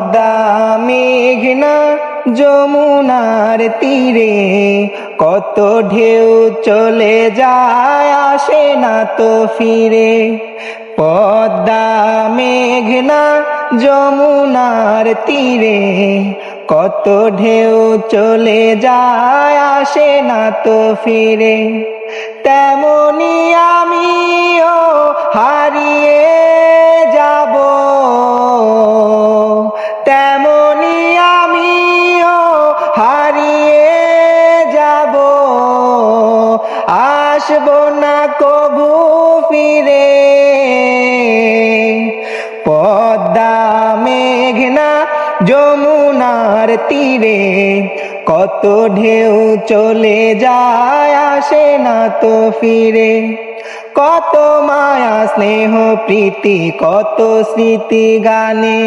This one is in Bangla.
পদ্মা মেঘনা যমুনার তীরে কত ঢেউ চলে যায় আসে না তো ফিরে। পদ্মা মেঘনা যমুনার তীরে কত ঢেউ চলে যায় আসে না তো ফিরে। তেমনি আমিও হারিয়ে যাব, তেমনি আমিও হারিয়ে যাব, আসব না কবু ফিরে। পদ্মা মেঘনা যমুনার তীরে কত ঢেউ চলে যায় আসে না তো ফিরে। কত মায়া স্নেহ প্রীতি কত স্মৃতি গানে